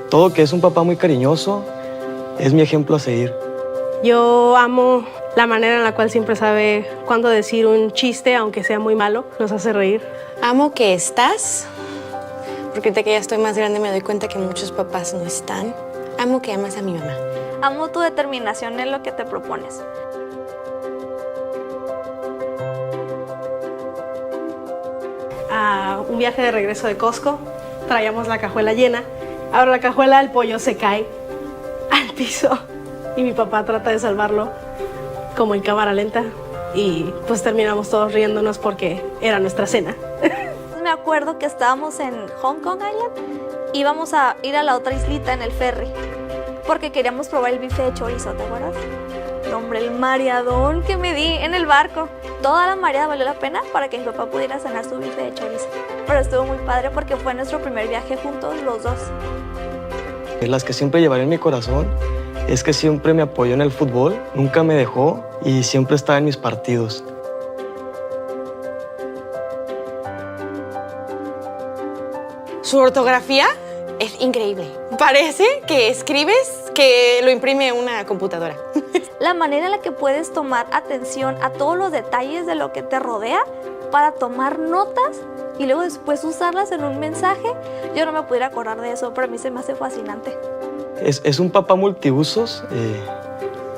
Todo que es un papá muy cariñoso, es mi ejemplo a seguir. Yo amo la manera en la cual siempre sabe cuándo decir un chiste, aunque sea muy malo, nos hace reír. Amo que estás, porque ahorita que ya estoy más grande me doy cuenta que muchos papás no están. Amo que amas a mi mamá. Amo tu determinación en lo que te propones. A un viaje de regreso de Costco, traíamos la cajuela llena. Ahora la cajuela, el pollo se cae al piso y mi papá trata de salvarlo como en cámara lenta y pues terminamos todos riéndonos porque era nuestra cena. Me acuerdo que estábamos en Hong Kong Island, íbamos a ir a la otra islita en el ferry porque queríamos probar el bife de chorizo, ¿te acuerdas? No, hombre, el mareadón que me di en el barco. Toda la mareada valió la pena para que mi papá pudiera cenar su bife de chorizo. Pero estuvo muy padre porque fue nuestro primer viaje juntos los dos. Las que siempre llevaré en mi corazón es que siempre me apoyó en el fútbol, nunca me dejó y siempre estaba en mis partidos. Su ortografía es increíble. Parece que escribes que lo imprime una computadora. La manera en la que puedes tomar atención a todos los detalles de lo que te rodea para tomar notas y luego después usarlas en un mensaje, yo no me pudiera acordar de eso, pero a mí se me hace fascinante. Es un papá multiusos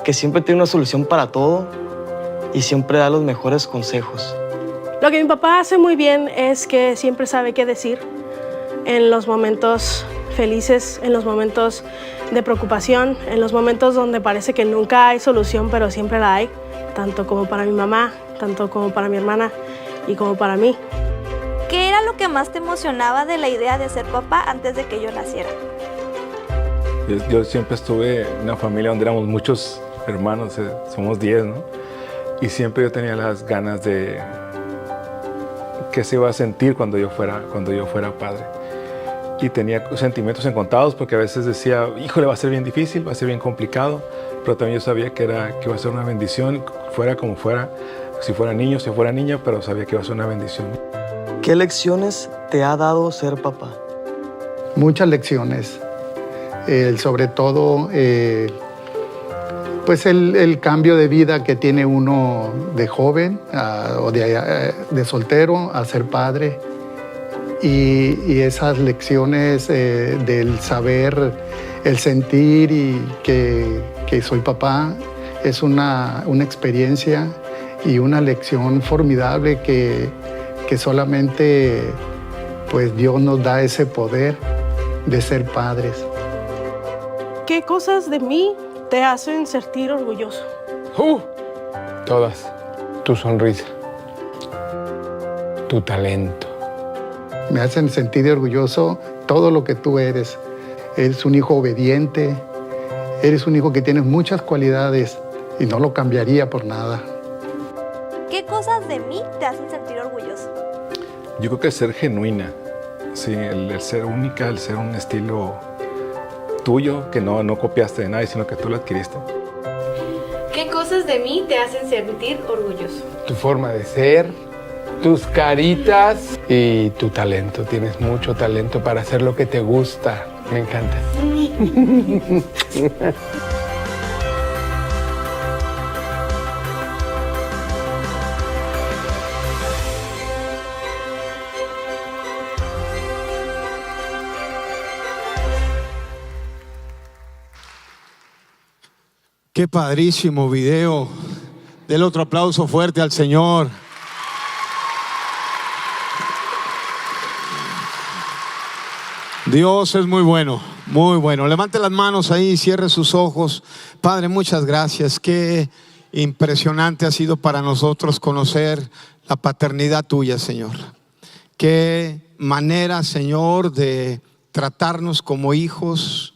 que siempre tiene una solución para todo y siempre da los mejores consejos. Lo que mi papá hace muy bien es que siempre sabe qué decir en los momentos felices, en los momentos de preocupación, en los momentos donde parece que nunca hay solución, pero siempre la hay, tanto como para mi mamá, tanto como para mi hermana y como para mí. ¿Qué era lo que más te emocionaba de la idea de ser papá antes de que yo naciera? Yo siempre estuve en una familia donde éramos muchos hermanos, somos 10, ¿no? Y siempre yo tenía las ganas de qué se iba a sentir cuando yo fuera padre. Y tenía sentimientos encontrados porque a veces decía, híjole, va a ser bien difícil, va a ser bien complicado, pero también yo sabía que iba a ser una bendición, fuera como fuera, si fuera niño, si fuera niña, pero sabía que iba a ser una bendición. ¿Qué lecciones te ha dado ser papá? Muchas lecciones, sobre todo pues el cambio de vida que tiene uno de joven o de soltero a ser padre. Y esas lecciones del saber, el sentir y que soy papá es una experiencia y una lección formidable que solamente pues Dios nos da ese poder de ser padres. ¿Qué cosas de mí te hacen sentir orgulloso? Todas. Tu sonrisa, tu talento. Me hacen sentir orgulloso todo lo que tú eres. Eres un hijo obediente, eres un hijo que tienes muchas cualidades y no lo cambiaría por nada. ¿Qué cosas de mí te hacen sentir orgulloso? Yo creo que ser genuina, sí, el ser única, el ser un estilo tuyo, que no copiaste de nadie, sino que tú lo adquiriste. ¿Qué cosas de mí te hacen sentir orgulloso? Tu forma de ser, tus caritas y tu talento. Tienes mucho talento para hacer lo que te gusta. Me encanta. Qué padrísimo video. Del otro aplauso fuerte al Señor. Dios es muy bueno, muy bueno. Levante las manos ahí, cierre sus ojos. Padre, muchas gracias. Qué impresionante ha sido para nosotros conocer la paternidad tuya, Señor. Qué manera, Señor, de tratarnos como hijos,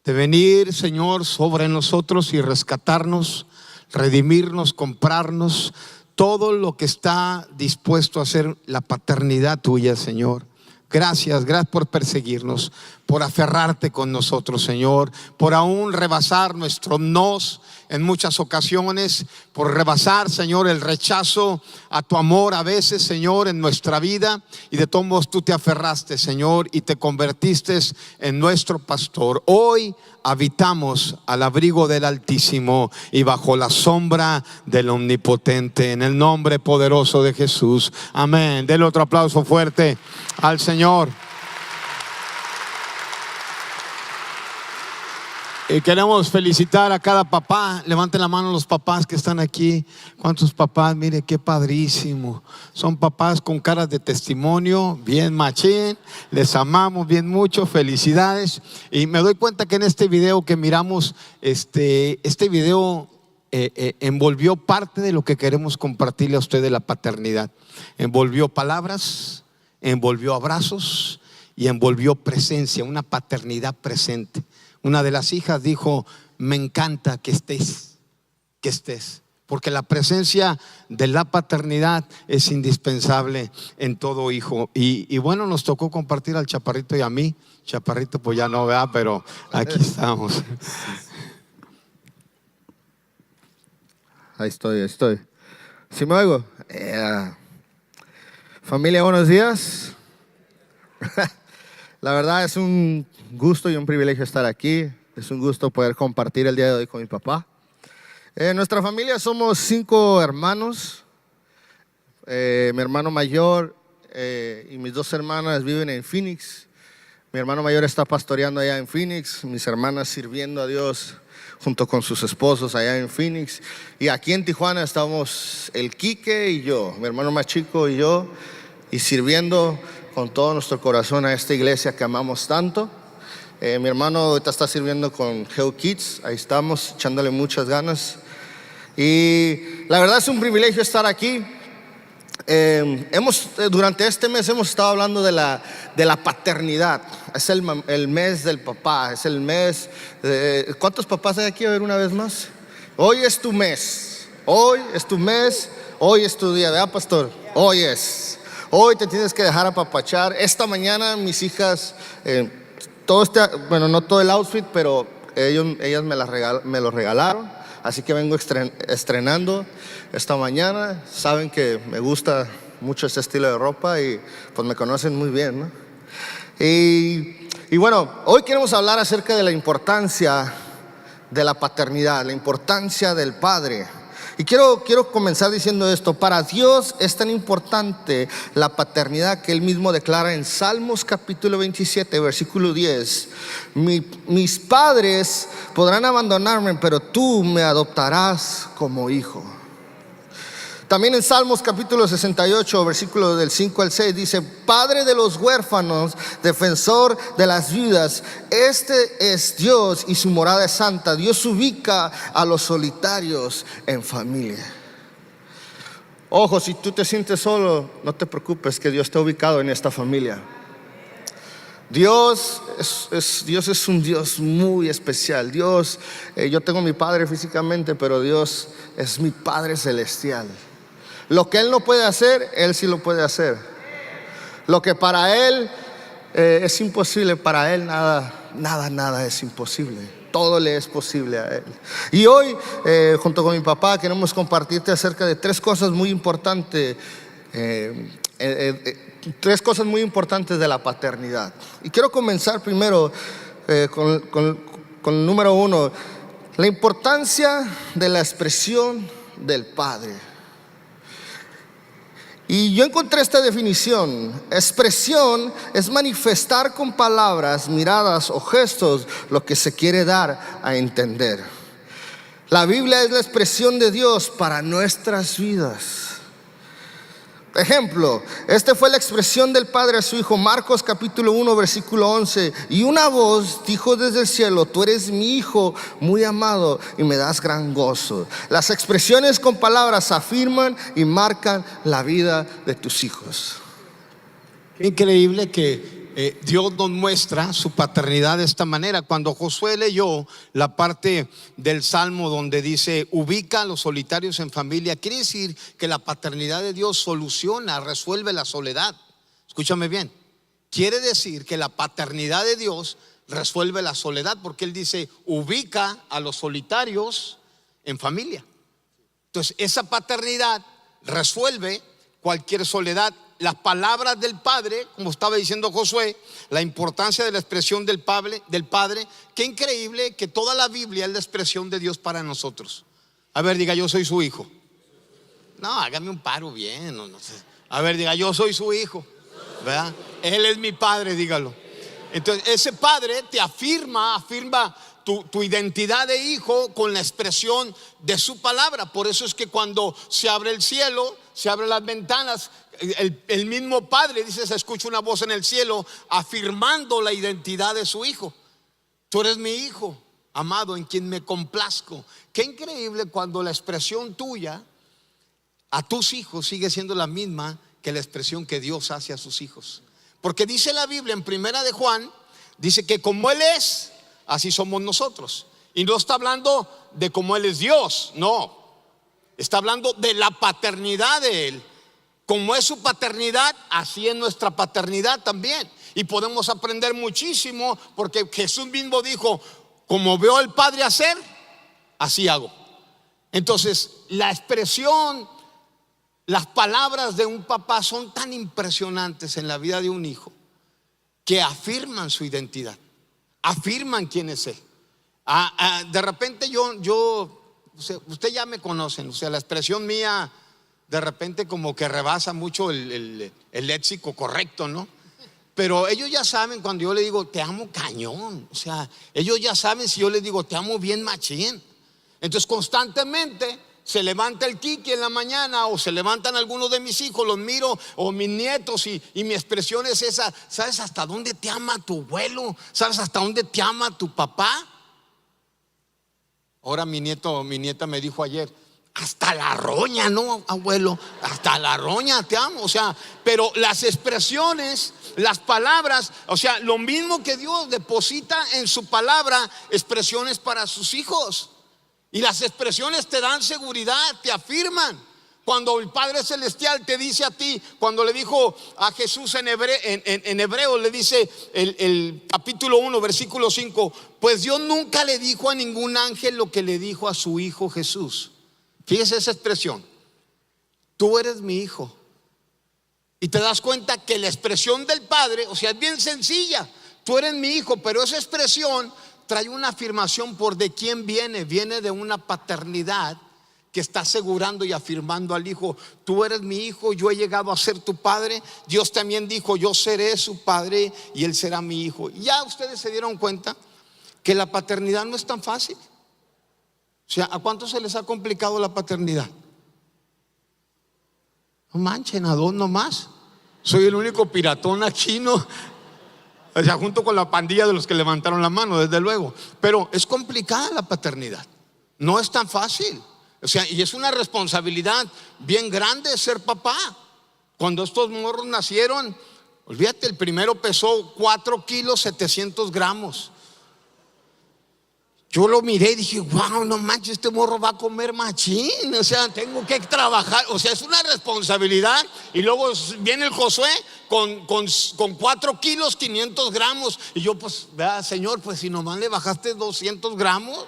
de venir, Señor, sobre nosotros y rescatarnos, redimirnos, comprarnos. Todo lo que está dispuesto a hacer la paternidad tuya, Señor. Gracias por perseguirnos, por aferrarte con nosotros, Señor, por aún rebasar nuestros nos en muchas ocasiones por rebasar, Señor, el rechazo a tu amor a veces, Señor, en nuestra vida, y de todos modos tú te aferraste, Señor, y te convertiste en nuestro pastor. Hoy habitamos al abrigo del Altísimo y bajo la sombra del Omnipotente, en el nombre poderoso de Jesús. Amén. Denle otro aplauso fuerte al Señor. Y queremos felicitar a cada papá. Levanten la mano los papás que están aquí. ¿Cuántos papás? Mire qué padrísimo. Son papás con caras de testimonio, bien machín. Les amamos bien mucho. Felicidades. Y me doy cuenta que en este video que miramos, este video envolvió parte de lo que queremos compartirle a usted de la paternidad. Envolvió palabras, envolvió abrazos y envolvió presencia, una paternidad presente. Una de las hijas dijo: me encanta que estés, porque la presencia de la paternidad es indispensable en todo hijo. Y bueno, nos tocó compartir al Chaparrito y a mí. Chaparrito pues ya no, ¿verdad? Pero aquí estamos. Ahí estoy. ¿Sí me oigo? Familia, buenos días. La verdad es un gusto y un privilegio estar aquí. Es un gusto poder compartir el día de hoy con mi papá. En nuestra familia somos 5 hermanos. Mi hermano mayor y mis 2 hermanas viven en Phoenix. Mi hermano mayor está pastoreando allá en Phoenix. Mis hermanas sirviendo a Dios junto con sus esposos allá en Phoenix. Y aquí en Tijuana estamos el Quique y yo, mi hermano más chico y yo, y sirviendo con todo nuestro corazón a esta iglesia que amamos tanto. Mi hermano ahorita está sirviendo con Hell Kids, ahí estamos echándole muchas ganas. Y la verdad es un privilegio estar aquí. Durante este mes hemos estado hablando de la paternidad. Es el mes del papá, es el mes de, ¿cuántos papás hay aquí? A ver una vez más. Hoy es tu mes, hoy es tu mes, hoy es tu día, ¿verdad, pastor? Hoy te tienes que dejar apapachar. Esta mañana mis hijas, no todo el outfit, pero ellas me lo regalaron. Así que vengo estrenando esta mañana. Saben que me gusta mucho este estilo de ropa y pues me conocen muy bien, ¿no? Y bueno, hoy queremos hablar acerca de la importancia de la paternidad, la importancia del padre. Y quiero comenzar diciendo esto: para Dios es tan importante la paternidad que Él mismo declara en Salmos capítulo 27, versículo 10. Mis padres podrán abandonarme, pero tú me adoptarás como hijo. También en Salmos capítulo 68, versículos del 5 al 6 dice: Padre de los huérfanos, defensor de las viudas, este es Dios y su morada es santa. Dios ubica a los solitarios en familia. Ojo, si tú te sientes solo, no te preocupes, que Dios está ubicado en esta familia. Dios es un Dios muy especial. Dios, yo tengo mi padre físicamente, pero Dios es mi Padre celestial. Lo que Él no puede hacer, Él sí lo puede hacer. Lo que para Él es imposible, para Él nada es imposible. Todo le es posible a Él. Y hoy, junto con mi papá, queremos compartirte acerca de 3 cosas muy importantes. 3 cosas muy importantes de la paternidad. Y quiero comenzar primero con el número 1, la importancia de la expresión del padre. Y yo encontré esta definición: expresión es manifestar con palabras, miradas o gestos lo que se quiere dar a entender. La Biblia es la expresión de Dios para nuestras vidas. Ejemplo, esta fue la expresión del Padre a su Hijo. Marcos capítulo 1 versículo 11. Y una voz dijo desde el cielo: tú eres mi Hijo muy amado y me das gran gozo. Las expresiones con palabras afirman y marcan la vida de tus hijos. Qué increíble que Dios nos muestra su paternidad de esta manera. Cuando Josué leyó la parte del Salmo donde dice: ubica a los solitarios en familia, quiere decir que la paternidad de Dios soluciona, resuelve la soledad. Escúchame bien, quiere decir que la paternidad de Dios resuelve la soledad, porque Él dice: ubica a los solitarios en familia. Entonces, esa paternidad resuelve cualquier soledad. Las palabras del Padre, como estaba diciendo Josué, la importancia de la expresión del Padre. Qué increíble que toda la Biblia es la expresión de Dios para nosotros. A ver, diga, yo soy su hijo. No, hágame un paro bien. No sé. A ver, diga, yo soy su hijo, ¿verdad? Él es mi padre, dígalo. Entonces, ese padre te afirma tu identidad de hijo con la expresión de su palabra. Por eso es que cuando se abre el cielo, se abren las ventanas, el mismo padre dice, se escucha una voz en el cielo afirmando la identidad de su hijo. Tú eres mi hijo amado, en quien me complazco. Qué increíble cuando la expresión tuya a tus hijos sigue siendo la misma que la expresión que Dios hace a sus hijos. Porque dice la Biblia en Primera de Juan, dice que como Él es, así somos nosotros. Y no está hablando de cómo Él es Dios, no. Está hablando de la paternidad de Él. Como es su paternidad, así es nuestra paternidad también. Y podemos aprender muchísimo, porque Jesús mismo dijo, como veo al Padre hacer, así hago. Entonces, la expresión, las palabras de un papá son tan impresionantes en la vida de un hijo, que afirman su identidad, afirman quién es Él. De repente usted ya me conocen, o sea, la expresión mía de repente como que rebasa mucho el léxico correcto, ¿no? Pero ellos ya saben cuando yo le digo te amo cañón, o sea, ellos ya saben si yo les digo te amo bien machín. Entonces constantemente se levanta el Kiki en la mañana, o se levantan algunos de mis hijos, los miro, o mis nietos, y mi expresión es esa. ¿Sabes hasta dónde te ama tu abuelo? ¿Sabes hasta dónde te ama tu papá? Ahora mi nieta me dijo ayer, hasta la roña, ¿no, abuelo? Hasta la roña te amo. O sea, pero las expresiones, las palabras, o sea, lo mismo que Dios deposita en su palabra, expresiones para sus hijos. Y las expresiones te dan seguridad, te afirman. Cuando el Padre Celestial te dice a ti, cuando le dijo a Jesús en hebreo, le dice el capítulo 1, versículo 5, pues Dios nunca le dijo a ningún ángel lo que le dijo a su hijo Jesús. Fíjese esa expresión, tú eres mi hijo. Y te das cuenta que la expresión del Padre, o sea, es bien sencilla, tú eres mi hijo, pero esa expresión trae una afirmación por de quién viene de una paternidad que está asegurando y afirmando al hijo, tú eres mi hijo, yo he llegado a ser tu padre. Dios también dijo, yo seré su padre y él será mi hijo. Y ya ustedes se dieron cuenta que la paternidad no es tan fácil. O sea, ¿a cuántos se les ha complicado la paternidad? No manchen, a dos nomás. Soy el único piratón aquí, ¿no? O sea, junto con la pandilla de los que levantaron la mano, desde luego. Pero es complicada la paternidad. No es tan fácil. O sea, y es una responsabilidad bien grande ser papá. Cuando estos morros nacieron, olvídate, el primero pesó 4 kilos 700 gramos. Yo lo miré y dije, wow, no manches, este morro va a comer machín. O sea, tengo que trabajar. O sea, es una responsabilidad. Y luego viene el Josué con 4 kilos 500 gramos. Y yo, pues, vea, Señor, pues si nomás le bajaste 200 gramos,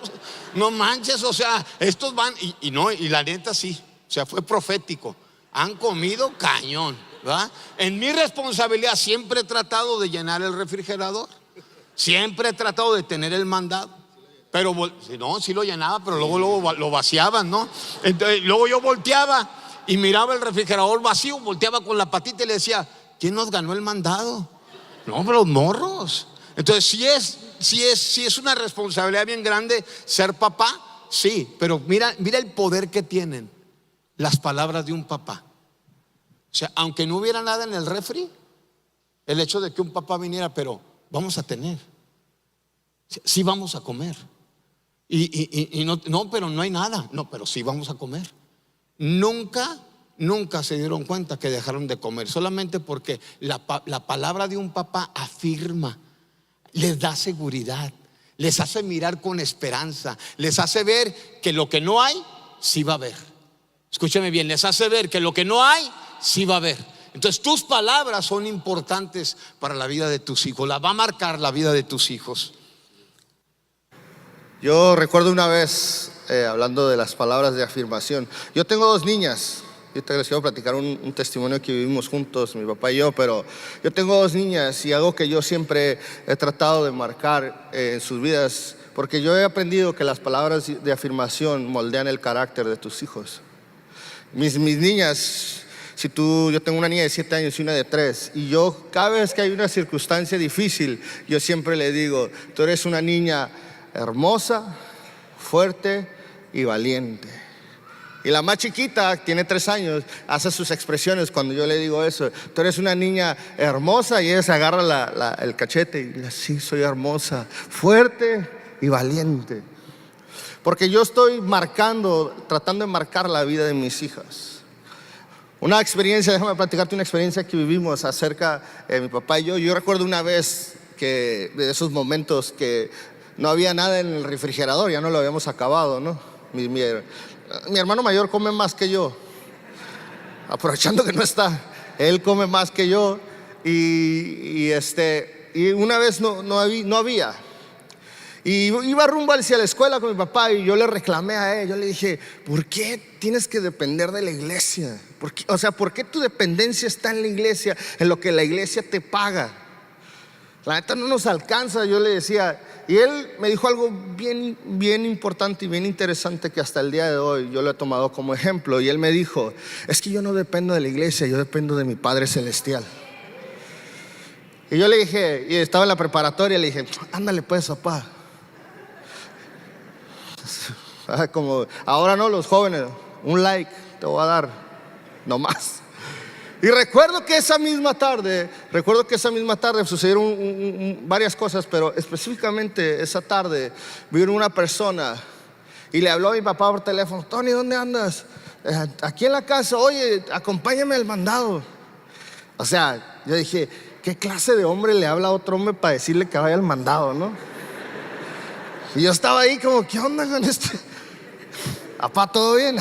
no manches. O sea, estos van. Y la neta sí. O sea, fue profético. Han comido cañón, ¿verdad? En mi responsabilidad siempre he tratado de llenar el refrigerador. Siempre he tratado de tener el mandado. Pero no, sí lo llenaba, pero luego lo vaciaban, ¿no? Entonces, luego yo volteaba y miraba el refrigerador vacío, volteaba con la patita y le decía, ¿quién nos ganó el mandado? No, pero los morros. Entonces, sí es una responsabilidad bien grande ser papá, sí, pero mira el poder que tienen las palabras de un papá. O sea, aunque no hubiera nada en el refri, el hecho de que un papá viniera, pero vamos a tener, sí vamos a comer. Y no, pero no hay nada. No, pero sí vamos a comer. Nunca se dieron cuenta que dejaron de comer, solamente porque la palabra de un papá afirma, les da seguridad, les hace mirar con esperanza, les hace ver que lo que no hay, sí va a haber. Escúchame bien, les hace ver que lo que no hay, sí va a haber. Entonces tus palabras son importantes para la vida de tus hijos, la va a marcar la vida de tus hijos. Yo recuerdo una vez hablando de las palabras de afirmación. Yo tengo 2 niñas. Yo les quiero platicar un testimonio que vivimos juntos, mi papá y yo, pero yo tengo 2 niñas y algo que yo siempre he tratado de marcar en sus vidas, porque yo he aprendido que las palabras de afirmación moldean el carácter de tus hijos. Mis niñas, yo tengo una niña de 7 años y una de 3, y yo cada vez que hay una circunstancia difícil, yo siempre le digo, tú eres una niña hermosa, fuerte y valiente. Y la más chiquita, tiene 3 años, hace sus expresiones cuando yo le digo eso. Tú eres una niña hermosa, y ella se agarra el cachete y dice, sí, soy hermosa, fuerte y valiente. Porque yo estoy tratando de marcar la vida de mis hijas. Una experiencia, déjame platicarte una experiencia que vivimos acerca de mi papá y yo. Yo recuerdo una vez de esos momentos que no había nada en el refrigerador, ya no lo habíamos acabado, ¿no? Mi hermano mayor come más que yo, aprovechando que no está, él come más que yo, y una vez no había. Y iba rumbo hacia la escuela con mi papá y yo le reclamé a él, yo le dije, ¿por qué tienes que depender de la iglesia? ¿Por qué tu dependencia está en la iglesia, en lo que la iglesia te paga? La neta no nos alcanza, yo le decía. Y él me dijo algo bien, bien importante y bien interesante que hasta el día de hoy yo lo he tomado como ejemplo. Y él me dijo, es que yo no dependo de la iglesia, yo dependo de mi Padre Celestial. Y yo le dije, y estaba en la preparatoria, le dije, ándale pues, papá. Como ahora no, los jóvenes, un like te voy a dar, no más. Y recuerdo que esa misma tarde sucedieron varias cosas, pero específicamente esa tarde vino una persona y le habló a mi papá por teléfono, Tony, ¿dónde andas? Aquí en la casa, oye, acompáñame al mandado. O sea, yo dije, ¿qué clase de hombre le habla a otro hombre para decirle que vaya al mandado, no? Y yo estaba ahí como, ¿qué onda con este? Papá, ¿todo bien?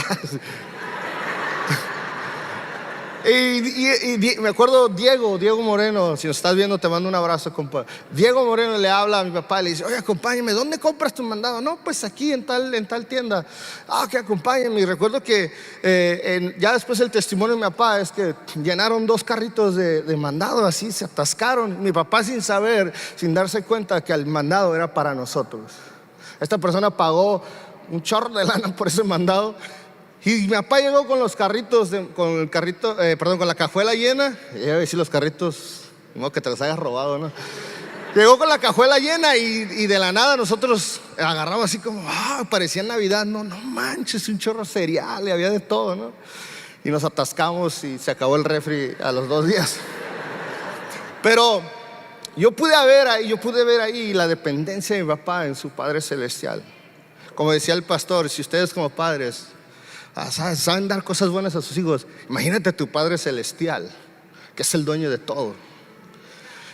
Y me acuerdo Diego Moreno, si nos estás viendo te mando un abrazo, compa. Diego Moreno le habla a mi papá y le dice, oye, acompáñame, ¿dónde compras tu mandado? No, pues aquí en tal tienda. Que acompáñame. Y recuerdo que ya después el testimonio de mi papá es que llenaron 2 carritos de mandado, así se atascaron. Mi papá sin darse cuenta que el mandado era para nosotros. Esta persona pagó un chorro de lana por ese mandado. Y mi papá llegó con los carritos, con la cajuela llena. Iba a decir los carritos, no que te los hayas robado, ¿no? Llegó con la cajuela llena y de la nada nosotros agarramos así como, parecía Navidad. No manches, un chorro de cereal, y había de todo, ¿no? Y nos atascamos y se acabó el refri a los 2 días. Pero yo pude ver ahí la dependencia de mi papá en su Padre Celestial. Como decía el pastor, si ustedes como padres saben dar cosas buenas a sus hijos, imagínate a tu Padre Celestial, que es el dueño de todo.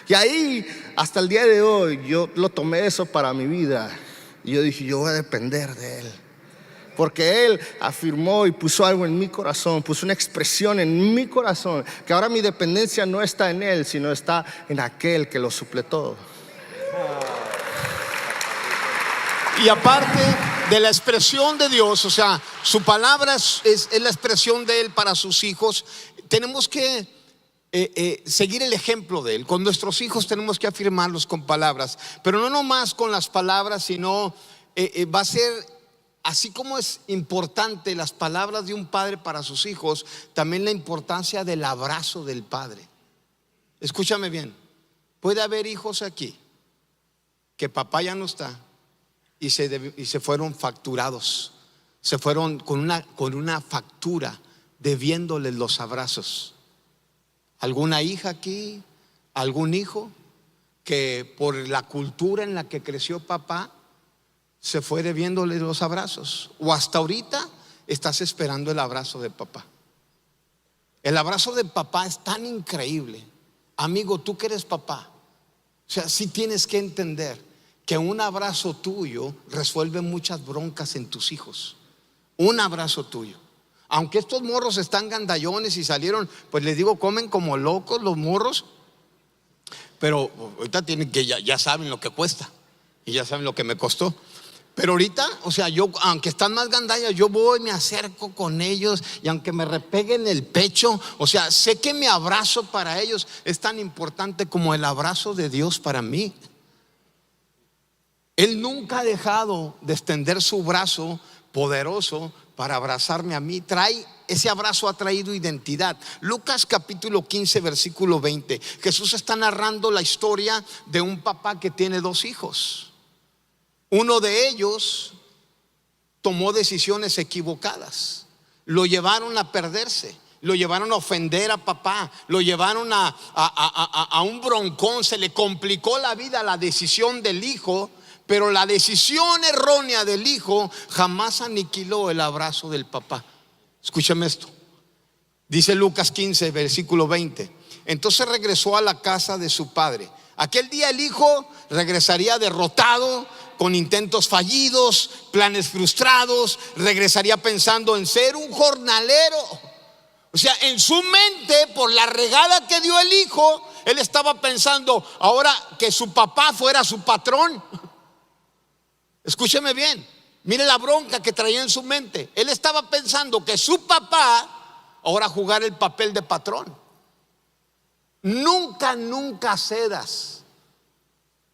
Y ahí, hasta el día de hoy, yo lo tomé eso para mi vida. Y yo dije, yo voy a depender de Él. Porque Él afirmó y puso algo en mi corazón, puso una expresión en mi corazón, que ahora mi dependencia no está en Él, sino está en aquel que lo suple todo. Y aparte de la expresión de Dios, o sea, su palabra es la expresión de Él para sus hijos. Tenemos que seguir el ejemplo de Él. Con nuestros hijos tenemos que afirmarlos con palabras, pero no nomás con las palabras, sino va a ser, así como es importante las palabras de un padre para sus hijos, también la importancia del abrazo del padre. Escúchame bien, puede haber hijos aquí que papá ya no está y se fueron facturados, se fueron con una factura debiéndoles los abrazos. ¿Alguna hija aquí? ¿Algún hijo que por la cultura en la que creció papá se fue debiéndole los abrazos? O hasta ahorita estás esperando el abrazo de papá. El abrazo de papá es tan increíble. Amigo, tú que eres papá, o sea, sí tienes que entender que un abrazo tuyo resuelve muchas broncas en tus hijos. Un abrazo tuyo. Aunque estos morros están gandallones y salieron, pues les digo, comen como locos los morros, pero ahorita tienen que ya saben lo que cuesta y ya saben lo que me costó. Pero ahorita, o sea, yo, aunque están más gandallas, yo voy, me acerco con ellos y aunque me repeguen el pecho, o sea, sé que mi abrazo para ellos es tan importante como el abrazo de Dios para mí. Él nunca ha dejado de extender su brazo poderoso para abrazarme a mí. Ese abrazo ha traído identidad. Lucas capítulo 15 versículo 20. Jesús está narrando la historia de un papá que tiene 2 hijos. Uno de ellos tomó decisiones equivocadas, lo llevaron a perderse, lo llevaron a ofender a papá, lo llevaron a un broncón, se le complicó la vida la decisión del hijo, pero la decisión errónea del hijo jamás aniquiló el abrazo del papá. Escúchame esto, dice Lucas 15 versículo 20. Entonces regresó a la casa de su padre. Aquel día el hijo regresaría derrotado, con intentos fallidos, planes frustrados, regresaría pensando en ser un jornalero. O sea, en su mente, por la regada que dio el hijo, él estaba pensando ahora que su papá fuera su patrón. Escúcheme bien, mire la bronca que traía en su mente. Él estaba pensando que su papá ahora jugara el papel de patrón. Nunca cedas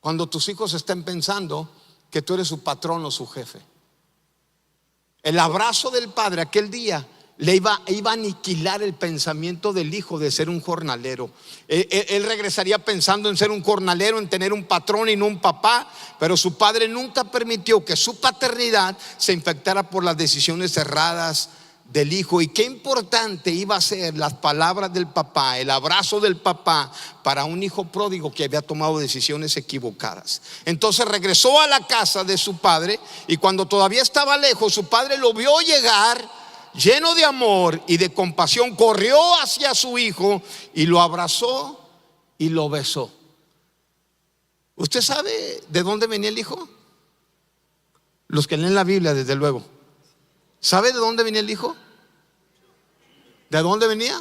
cuando tus hijos estén pensando que tú eres su patrón o su jefe. El abrazo del padre aquel día le iba a aniquilar el pensamiento del hijo de ser un jornalero. Él regresaría pensando en ser un jornalero, en tener un patrón y no un papá. Pero su padre nunca permitió que su paternidad se infectara por las decisiones erradas del hijo. Y qué importante iba a ser las palabras del papá, el abrazo del papá para un hijo pródigo que había tomado decisiones equivocadas. Entonces regresó a la casa de su padre, y cuando todavía estaba lejos, su padre lo vio llegar lleno de amor y de compasión. Corrió hacia su hijo y lo abrazó y lo besó. ¿Usted sabe de dónde venía el hijo? Los que leen la Biblia, desde luego. ¿Sabe de dónde venía el hijo? ¿De dónde venía?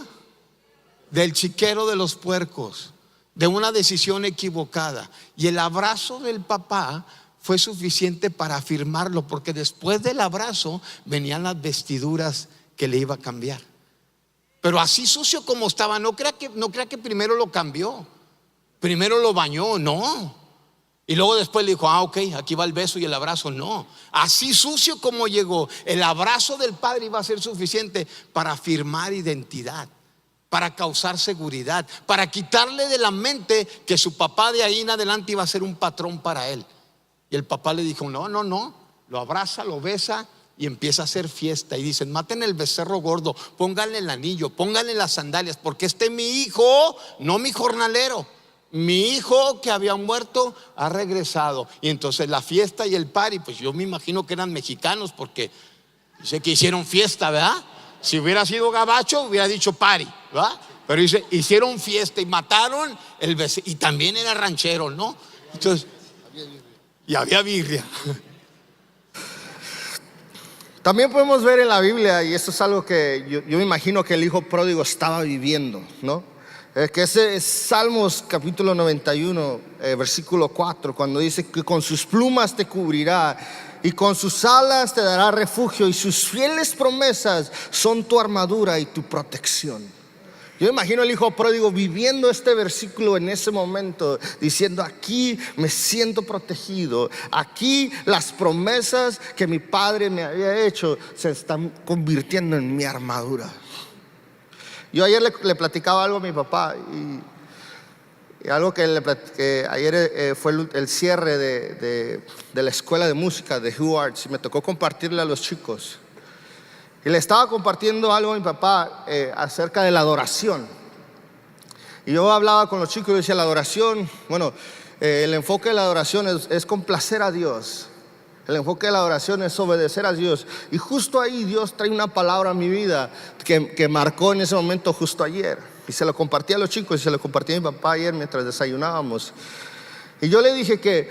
Del chiquero de los puercos, de una decisión equivocada. Y el abrazo del papá fue suficiente para afirmarlo, porque después del abrazo venían las vestiduras que le iba a cambiar. Pero así sucio como estaba, no crea que primero lo cambió, primero lo bañó, no. Y luego después le dijo, ok, aquí va el beso y el abrazo. No, así sucio como llegó, el abrazo del padre iba a ser suficiente para afirmar identidad, para causar seguridad, para quitarle de la mente que su papá de ahí en adelante iba a ser un patrón para él. Y el papá le dijo, no, lo abraza, lo besa y empieza a hacer fiesta. Y dicen, maten el becerro gordo, pónganle el anillo, pónganle las sandalias, porque este es mi hijo, no mi jornalero. Mi hijo que había muerto ha regresado. Y entonces la fiesta y el party, pues yo me imagino que eran mexicanos, porque dice que hicieron fiesta, ¿verdad? Si hubiera sido gabacho hubiera dicho party, ¿verdad? Pero dice, hicieron fiesta y mataron el becerro. Y también era ranchero, ¿no? Entonces, y había birria. También podemos ver en la Biblia, y esto es algo que yo me imagino que el hijo pródigo estaba viviendo, ¿no? Que ese es Salmos capítulo 91, versículo 4, cuando dice que con sus plumas te cubrirá y con sus alas te dará refugio, y sus fieles promesas son tu armadura y tu protección. Yo imagino el hijo pródigo viviendo este versículo en ese momento, diciendo, aquí me siento protegido, aquí las promesas que mi padre me había hecho se están convirtiendo en mi armadura. Yo ayer le platicaba algo a mi papá, y algo que ayer fue el cierre de la escuela de música de Who Arts, y me tocó compartirle a los chicos. Y le estaba compartiendo algo a mi papá acerca de la adoración. Y yo hablaba con los chicos y decía, la adoración, bueno, el enfoque de la adoración es complacer a Dios. El enfoque de la adoración es obedecer a Dios. Y justo ahí Dios trae una palabra a mi vida que marcó en ese momento justo ayer. Y se lo compartí a los chicos y se lo compartí a mi papá ayer mientras desayunábamos. Y yo le dije que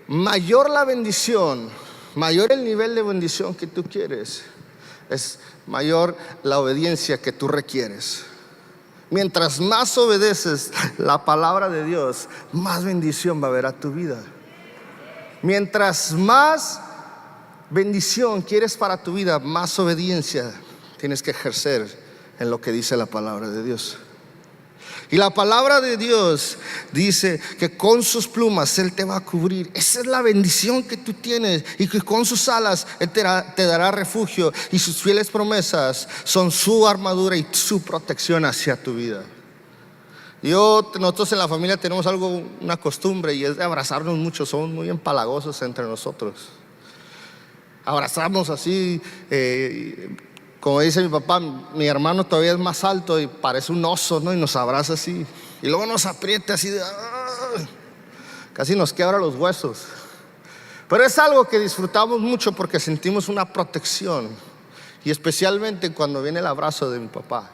mayor la bendición, mayor el nivel de bendición que tú quieres, es mayor la obediencia que tú requieres. Mientras más obedeces la palabra de Dios, más bendición va a haber a tu vida. Mientras más bendición quieres para tu vida, más obediencia tienes que ejercer en lo que dice la palabra de Dios. Y la palabra de Dios dice que con sus plumas Él te va a cubrir. Esa es la bendición que tú tienes, y que con sus alas Él te dará refugio, y sus fieles promesas son su armadura y su protección hacia tu vida. Nosotros en la familia tenemos una costumbre, y es de abrazarnos mucho. Somos muy empalagosos entre nosotros. Abrazamos así, como dice mi papá, mi hermano todavía es más alto y parece un oso, ¿no? Y nos abraza así, y luego nos aprieta así de, casi nos quiebra los huesos. Pero es algo que disfrutamos mucho porque sentimos una protección, y especialmente cuando viene el abrazo de mi papá.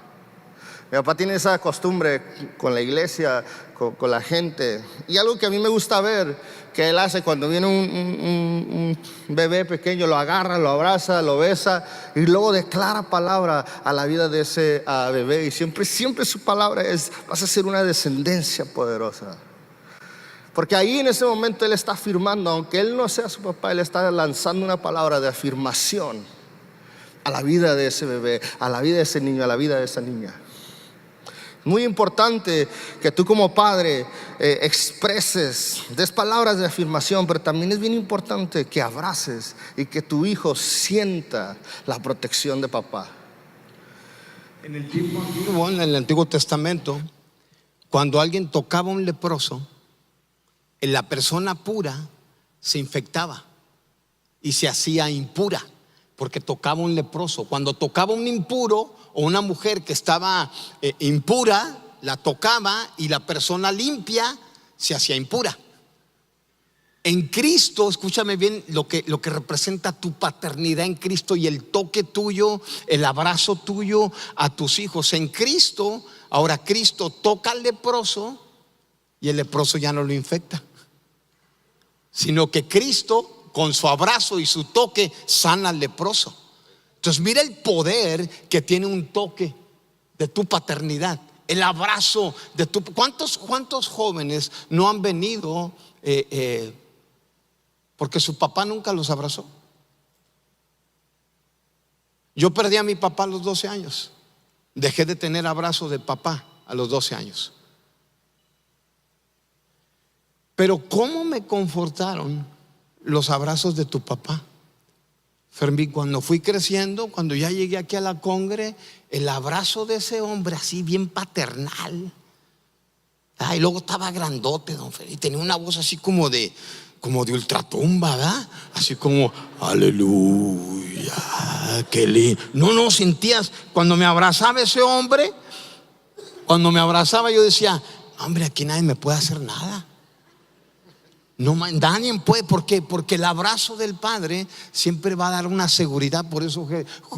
Mi papá tiene esa costumbre con la iglesia, con la gente, y algo que a mí me gusta ver que él hace cuando viene un bebé pequeño: lo agarra, lo abraza, lo besa, y luego declara palabra a la vida de ese bebé. Y siempre su palabra es: vas a ser una descendencia poderosa. Porque ahí en ese momento él está afirmando, aunque él no sea su papá, él está lanzando una palabra de afirmación a la vida de ese bebé, a la vida de ese niño, a la vida de esa niña. Muy importante que tú como padre des palabras de afirmación, pero también es bien importante que abraces y que tu hijo sienta la protección de papá. En el tiempo antiguo, en el Antiguo Testamento, cuando alguien tocaba a un leproso, la persona pura se infectaba y se hacía impura porque tocaba un leproso. Cuando tocaba un impuro o una mujer que estaba impura, la tocaba, y la persona limpia se hacía impura. En Cristo, escúchame bien lo que representa tu paternidad en Cristo y el toque tuyo, el abrazo tuyo a tus hijos. En Cristo, ahora Cristo toca al leproso y el leproso ya no lo infecta, sino que Cristo, con su abrazo y su toque, sana al leproso. Entonces mira el poder que tiene un toque de tu paternidad, el abrazo de tu... ¿Cuántos jóvenes no han venido porque su papá nunca los abrazó? Yo perdí a mi papá a los 12 años. Dejé de tener abrazo de papá a los 12 años. Pero ¿cómo me confortaron los abrazos de tu papá? Fermín, cuando fui creciendo, cuando ya llegué aquí a la congre, el abrazo de ese hombre así bien paternal. Y luego estaba grandote, don Fermín, y tenía una voz así como de ultratumba, ¿verdad? Así como, aleluya, qué lindo. No sentías, cuando me abrazaba ese hombre, cuando me abrazaba yo decía, hombre, aquí nadie me puede hacer nada. No, nadie puede. ¿Por qué? Porque el abrazo del Padre siempre va a dar una seguridad. Por eso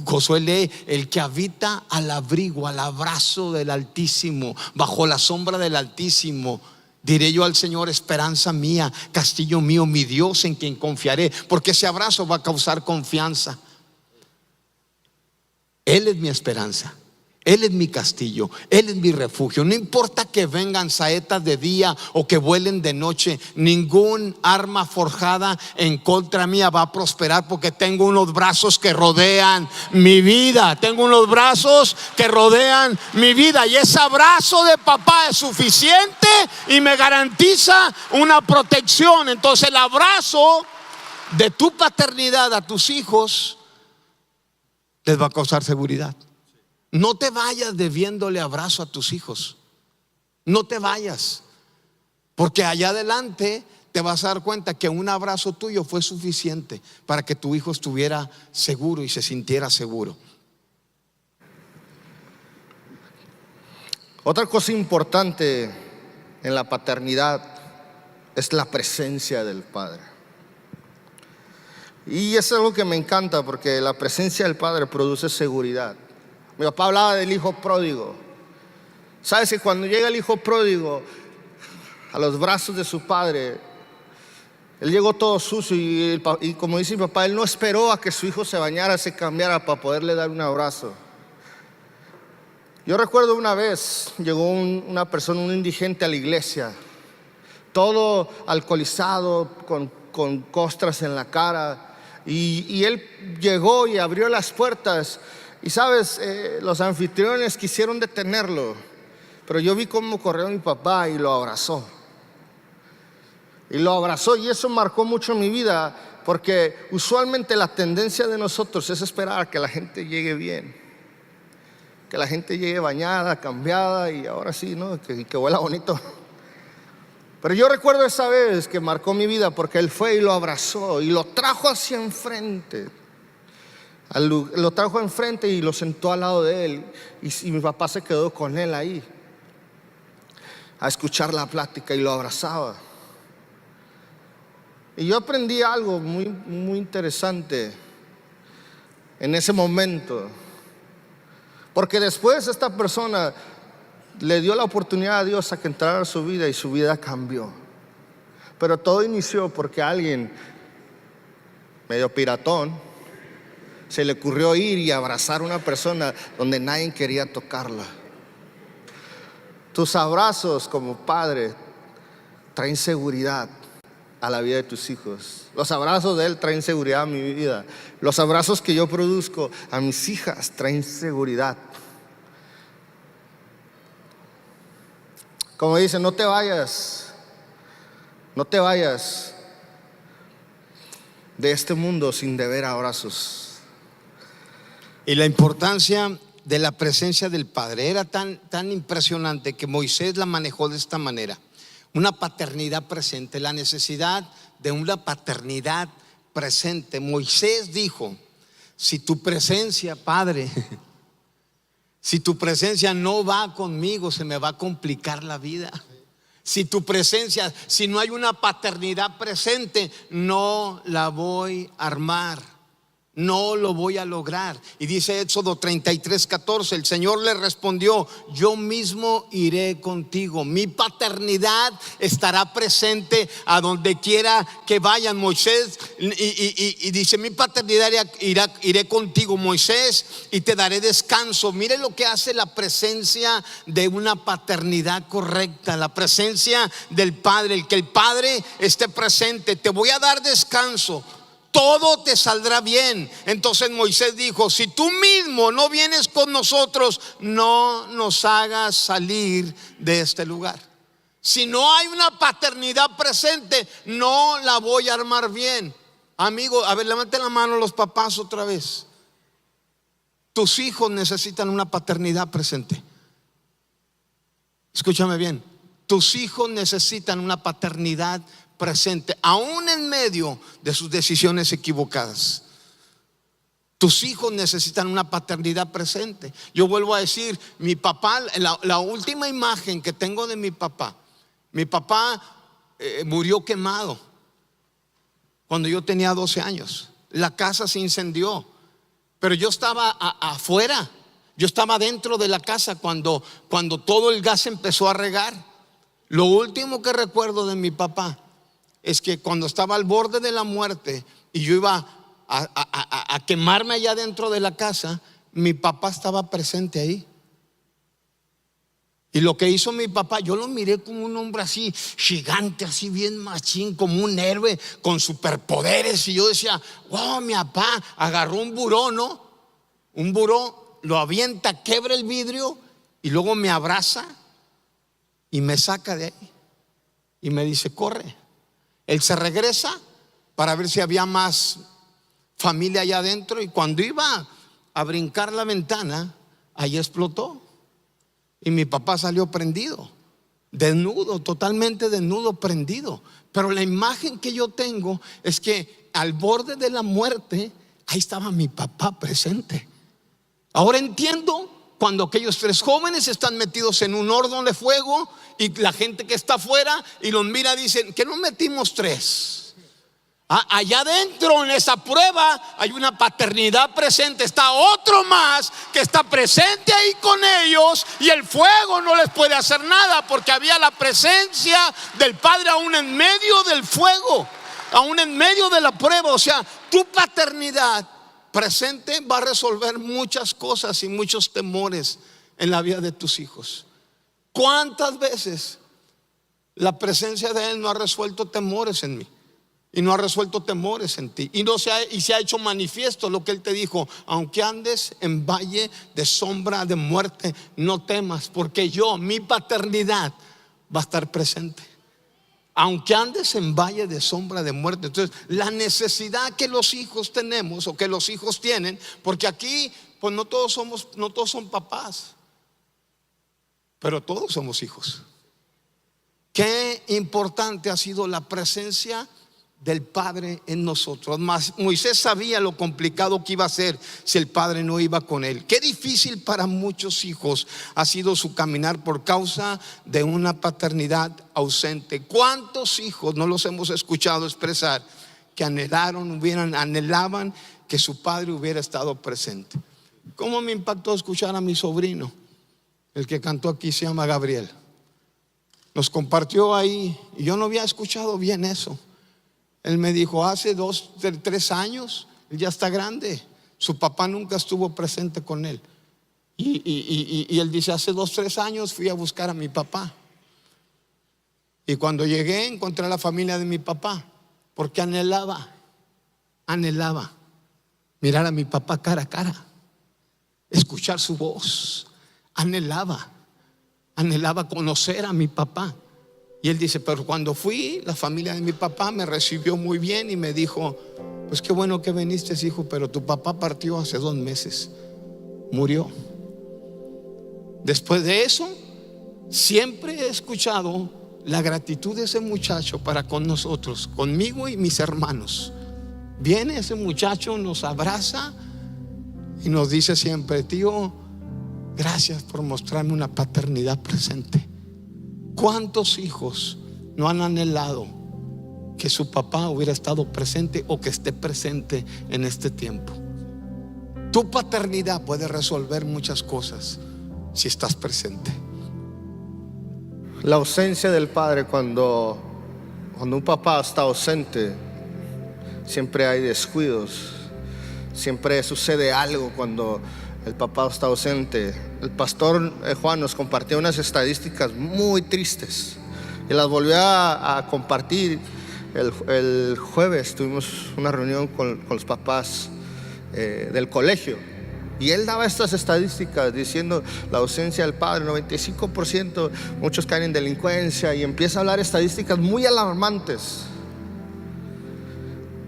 Josué lee: el que habita al abrigo, al abrazo del Altísimo, bajo la sombra del Altísimo, diré yo al Señor: esperanza mía, castillo mío, mi Dios en quien confiaré. Porque ese abrazo va a causar confianza. Él es mi esperanza, Él es mi castillo, Él es mi refugio. No importa que vengan saetas de día o que vuelen de noche, ningún arma forjada en contra mía va a prosperar, porque tengo unos brazos que rodean mi vida. Tengo unos brazos que rodean mi vida, y ese abrazo de papá es suficiente y me garantiza una protección. Entonces el abrazo de tu paternidad a tus hijos les va a causar seguridad. No te vayas debiéndole abrazo a tus hijos. No te vayas, porque allá adelante te vas a dar cuenta que un abrazo tuyo fue suficiente para que tu hijo estuviera seguro y se sintiera seguro. Otra cosa importante en la paternidad es la presencia del Padre. Y es algo que me encanta, porque la presencia del Padre produce seguridad. Mi papá hablaba del hijo pródigo. ¿Sabes que cuando llega el hijo pródigo a los brazos de su padre, él llegó todo sucio y como dice mi papá, él no esperó a que su hijo se bañara, se cambiara para poderle dar un abrazo? Yo recuerdo una vez llegó una persona, un indigente a la iglesia, todo alcoholizado, con costras en la cara, y él llegó y abrió las puertas. Y sabes, los anfitriones quisieron detenerlo, pero yo vi cómo corrió mi papá y lo abrazó. Y lo abrazó, y eso marcó mucho mi vida, porque usualmente la tendencia de nosotros es esperar a que la gente llegue bien, que la gente llegue bañada, cambiada, y ahora sí, ¿no? Que huela bonito. Pero yo recuerdo esa vez que marcó mi vida, porque él fue y lo abrazó y lo trajo hacia enfrente. Lo trajo enfrente y lo sentó al lado de él, y mi papá se quedó con él ahí a escuchar la plática y lo abrazaba. Y yo aprendí algo muy, muy interesante en ese momento, porque después esta persona le dio la oportunidad a Dios a que entrara a su vida, y su vida cambió. Pero todo inició porque alguien medio piratón se le ocurrió ir y abrazar a una persona donde nadie quería tocarla. Tus abrazos como padre traen seguridad a la vida de tus hijos. Los abrazos de él traen seguridad a mi vida. Los abrazos que yo produzco a mis hijas traen seguridad. Como dice, no te vayas de este mundo sin deber abrazos. Y la importancia de la presencia del Padre era tan impresionante que Moisés la manejó de esta manera. Una paternidad presente, la necesidad de una paternidad presente. Moisés dijo: si tu presencia, Padre, si tu presencia no va conmigo, se me va a complicar la vida. Si tu presencia, si no hay una paternidad presente, no la voy a armar. No lo voy a lograr. Y dice Éxodo 33:14, el Señor le respondió: yo mismo iré contigo. Mi paternidad estará presente a donde quiera que vayan. Moisés, y dice: mi paternidad iré contigo, Moisés, y te daré descanso. Mire lo que hace la presencia de una paternidad correcta, la presencia del Padre, el que el Padre esté presente. Te voy a dar descanso, todo te saldrá bien. Entonces Moisés dijo: si tú mismo no vienes con nosotros, no nos hagas salir de este lugar. Si no hay una paternidad presente, no la voy a armar bien. Amigo, a ver, levanten la mano los papás otra vez. Tus hijos necesitan una paternidad presente. Escúchame bien, tus hijos necesitan una paternidad presente, aún en medio de sus decisiones equivocadas. Tus hijos necesitan una paternidad presente. Yo vuelvo a decir, mi papá, la última imagen que tengo de mi papá murió quemado cuando yo tenía 12 años. La casa se incendió, pero yo estaba afuera. Yo estaba dentro de la casa cuando todo el gas empezó a regar. Lo último que recuerdo de mi papá es que cuando estaba al borde de la muerte y yo iba a quemarme allá dentro de la casa, mi papá estaba presente ahí. Y lo que hizo mi papá, yo lo miré como un hombre así gigante, así bien machín, como un héroe con superpoderes. Y yo decía: wow, mi papá agarró un buró, ¿no? Un buró, lo avienta, quebra el vidrio y luego me abraza y me saca de ahí y me dice: corre. Él se regresa para ver si había más familia allá adentro, y cuando iba a brincar la ventana, ahí explotó y mi papá salió prendido, desnudo, totalmente desnudo, prendido. Pero la imagen que yo tengo es que al borde de la muerte, ahí estaba mi papá presente. Ahora entiendo cuando aquellos 3 jóvenes están metidos en un horno de fuego y la gente que está afuera y los mira, dicen: ¿qué nos metimos 3? Allá adentro en esa prueba hay una paternidad presente. Está otro más que está presente ahí con ellos, y el fuego no les puede hacer nada porque había la presencia del Padre aún en medio del fuego, aún en medio de la prueba. O sea, tu paternidad presente va a resolver muchas cosas y muchos temores en la vida de tus hijos. ¿Cuántas veces la presencia de Él no ha resuelto temores en mí? y no ha resuelto temores en ti, y se ha hecho manifiesto lo que Él te dijo: aunque andes en valle de sombra de muerte, no temas, porque mi paternidad va a estar presente. Aunque andes en valle de sombra de muerte. Entonces, la necesidad que los hijos tenemos, o que los hijos tienen, porque aquí pues no todos son papás, pero todos somos hijos. Qué importante ha sido la presencia del Padre en nosotros. Moisés sabía lo complicado que iba a ser si el Padre no iba con él. Qué difícil para muchos hijos ha sido su caminar por causa de una paternidad ausente. ¿Cuántos hijos no los hemos escuchado expresar que anhelaban que su padre hubiera estado presente? ¿Cómo me impactó escuchar a mi sobrino? El que cantó aquí se llama Gabriel. Nos compartió ahí, y yo no había escuchado bien eso. Él me dijo: hace 2, 3 años, él ya está grande, su papá nunca estuvo presente con él. Y él dice: hace 2, 3 años fui a buscar a mi papá, y cuando llegué encontré a la familia de mi papá, porque anhelaba mirar a mi papá cara a cara, escuchar su voz. Anhelaba conocer a mi papá. Y él dice: pero cuando fui, la familia de mi papá me recibió muy bien y me dijo: pues qué bueno que viniste, hijo, pero tu papá partió hace 2 meses, murió. Después de eso, siempre he escuchado la gratitud de ese muchacho para con nosotros, conmigo y mis hermanos. Viene ese muchacho, nos abraza y nos dice siempre: tío, gracias por mostrarme una paternidad presente. ¿Cuántos hijos no han anhelado que su papá hubiera estado presente o que esté presente en este tiempo? Tu paternidad puede resolver muchas cosas si estás presente. La ausencia del padre, cuando un papá está ausente, siempre hay descuidos, siempre sucede algo cuando el papá está ausente. El pastor Juan nos compartió unas estadísticas muy tristes y las volvió a compartir el jueves. Tuvimos una reunión con los papás del colegio, y él daba estas estadísticas diciendo la ausencia del padre, 95%, muchos caen en delincuencia, y empieza a hablar estadísticas muy alarmantes,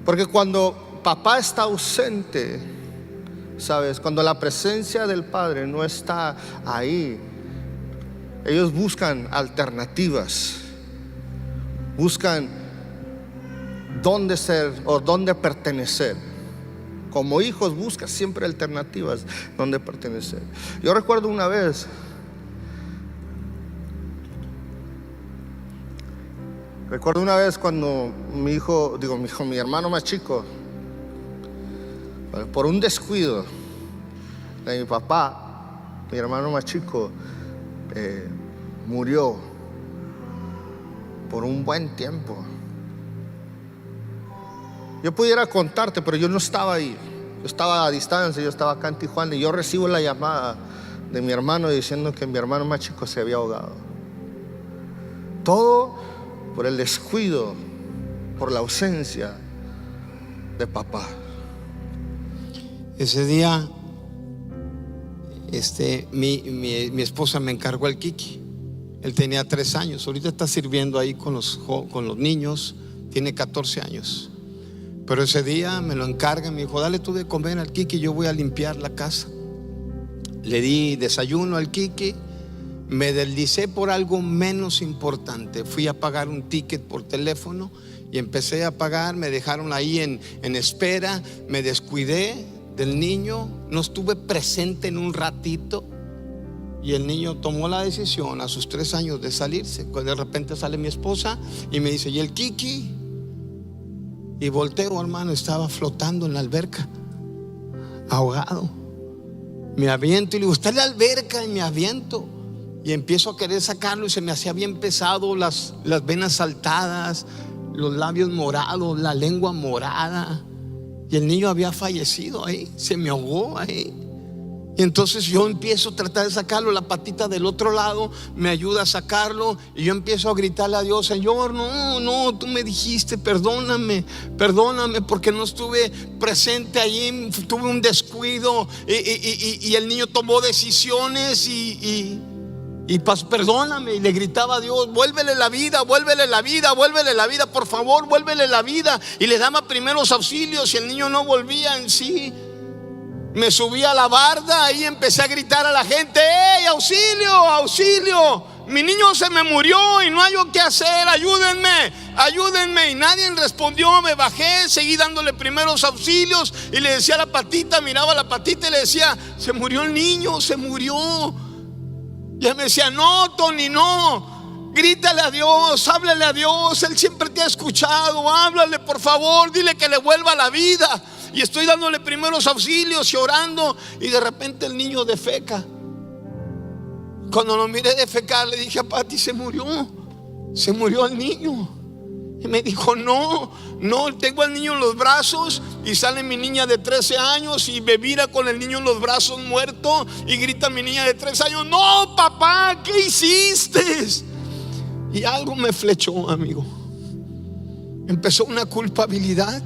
porque cuando papá está ausente, ¿sabes? Cuando la presencia del padre no está ahí, ellos buscan alternativas, buscan dónde ser o dónde pertenecer. Como hijos buscan siempre alternativas dónde pertenecer. Yo recuerdo una vez, cuando mi hermano más chico, por un descuido de mi papá, mi hermano más chico murió por un buen tiempo. Yo pudiera contarte, pero yo no estaba ahí. Yo estaba a distancia, yo estaba acá en Tijuana, y yo recibo la llamada de mi hermano diciendo que mi hermano más chico se había ahogado. Todo por el descuido, por la ausencia de papá. Ese día mi esposa me encargó al Kiki. Él tenía 3 años, ahorita está sirviendo ahí con los niños, tiene 14 años. Pero ese día me lo encarga, me dijo: dale tú de comer al Kiki, yo voy a limpiar la casa. Le di desayuno al Kiki, me deslicé por algo menos importante. Fui a pagar un ticket por teléfono y empecé a pagar, me dejaron ahí en espera, me descuidé del niño, no estuve presente en un ratito, y el niño tomó la decisión a sus 3 años de salirse. De repente sale mi esposa y me dice: ¿y el Kiki? Y volteo, hermano, estaba flotando en la alberca, ahogado. Me aviento y le digo: está en la alberca, y me aviento. Y empiezo a querer sacarlo y se me hacía bien pesado, las venas saltadas, los labios morados, la lengua morada. Y el niño había fallecido ahí, se me ahogó ahí. Y entonces yo empiezo a tratar de sacarlo, la patita del otro lado me ayuda a sacarlo, y yo empiezo a gritarle a Dios: Señor, no, tú me dijiste, perdóname porque no estuve presente allí, tuve un descuido y el niño tomó decisiones y perdóname. Y le gritaba a Dios: vuélvele la vida, por favor, vuélvele la vida. Y le daba primeros auxilios y el niño no volvía en sí. Me subí a la barda y empecé a gritar a la gente: ¡Ey, auxilio, auxilio! Mi niño se me murió y no hay qué hacer, ayúdenme. Y nadie respondió. Me bajé, seguí dándole primeros auxilios y le decía a la patita, miraba a la patita y le decía: se murió el niño, se murió. Y él me decía: no, Tony, no, grítale a Dios, háblale a Dios, Él siempre te ha escuchado, háblale por favor, dile que le vuelva la vida. Y estoy dándole primeros auxilios y orando, y de repente el niño defeca. Cuando lo miré defecar, le dije a Pati: se murió el niño. Y me dijo: no, tengo al niño en los brazos. Y sale mi niña de 13 años y me mira con el niño en los brazos muerto, y grita mi niña de 3 años: no, papá, ¿qué hiciste? Y algo me flechó, amigo. Empezó una culpabilidad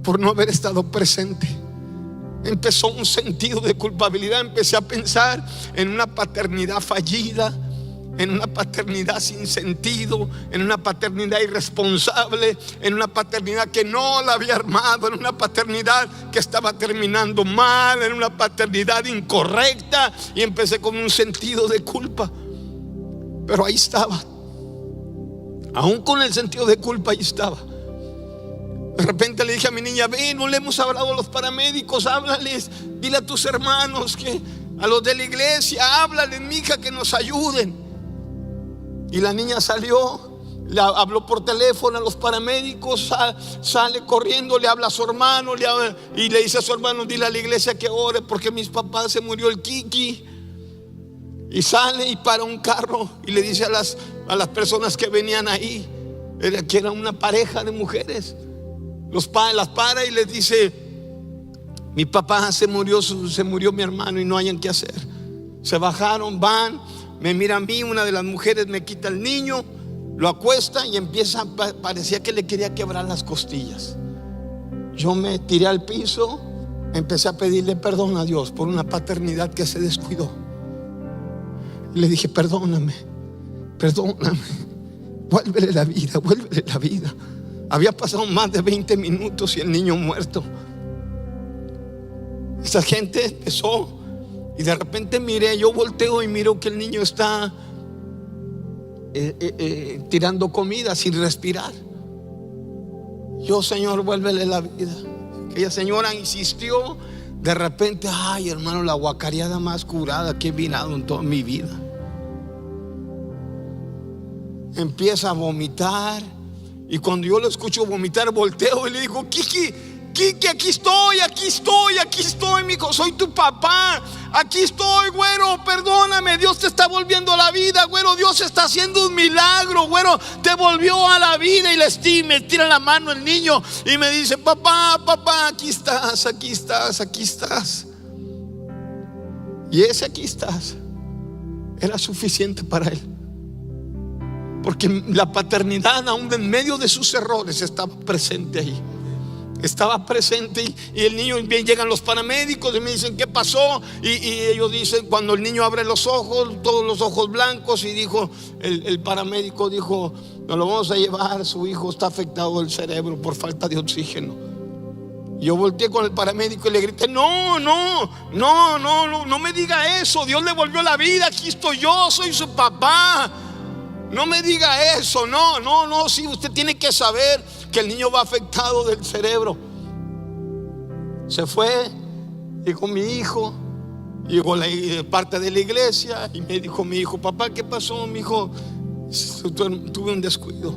por no haber estado presente. Empezó un sentido de culpabilidad. Empecé a pensar en una paternidad fallida, en una paternidad sin sentido, en una paternidad irresponsable, en una paternidad que no la había armado, en una paternidad que estaba terminando mal, en una paternidad incorrecta. Y empecé con un sentido de culpa. Pero ahí estaba, aún con el sentido de culpa, ahí estaba. De repente le dije a mi niña: ven, no le hemos hablado a los paramédicos, háblales, dile a tus hermanos, que a los de la iglesia, háblales, mija, que nos ayuden. Y la niña salió, le habló por teléfono a los paramédicos, sale corriendo, le habla a su hermano, y le dice a su hermano: dile a la iglesia que ore porque mis papás, se murió el Kiki. Y sale y para un carro y le dice a las personas que venían ahí, que era una pareja de mujeres, las para y les dice: mi papá se murió mi hermano y no hayan qué hacer. Se bajaron, van, me mira a mí, una de las mujeres me quita el niño, lo acuesta y parecía que le quería quebrar las costillas. Yo me tiré al piso, empecé a pedirle perdón a Dios por una paternidad que se descuidó. Y le dije: perdóname, vuélvele la vida. Había pasado más de 20 minutos y el niño muerto. Esa gente empezó, y de repente yo volteo y miro que el niño está tirando comida sin respirar. Yo: Señor, vuélvele la vida. Aquella señora insistió. De repente, ay, hermano, la guacareada más curada que he mirado en toda mi vida. Empieza a vomitar. Y cuando yo lo escucho vomitar, volteo y le digo: Kiki, aquí estoy, mi hijo, soy tu papá. Aquí estoy, güero, perdóname, Dios te está volviendo a la vida, güero, Dios está haciendo un milagro, güero, te volvió a la vida. Y me tira la mano el niño y me dice: papá, aquí estás. Y ese aquí estás era suficiente para él. Porque la paternidad, aún en medio de sus errores, estaba presente ahí. Estaba presente. Y el niño, bien, llegan los paramédicos y me dicen: ¿qué pasó? Y ellos dicen, cuando el niño abre los ojos, todos los ojos blancos, y dijo, el paramédico dijo: nos lo vamos a llevar, su hijo está afectado del cerebro por falta de oxígeno. Yo volteé con el paramédico y le grité: no me diga eso, Dios le volvió la vida, aquí estoy yo, soy su papá. No me diga eso, no, sí, usted tiene que saber que el niño va afectado del cerebro. Se fue, llegó mi hijo, llegó la parte de la iglesia y me dijo mi hijo: papá, ¿qué pasó? Mi hijo: tuve un descuido,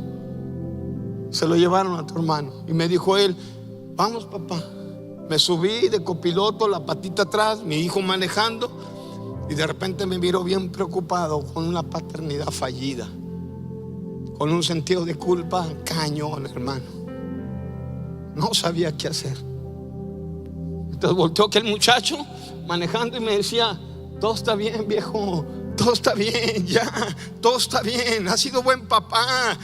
se lo llevaron a tu hermano. Y me dijo él: vamos, papá. Me subí de copiloto, la patita atrás, mi hijo manejando, y de repente me miró bien preocupado, con una paternidad fallida, con un sentido de culpa cañón, hermano. No sabía qué hacer. Entonces volteó aquel muchacho manejando y me decía: todo está bien, viejo, todo está bien, ya, todo está bien. Has sido buen papá,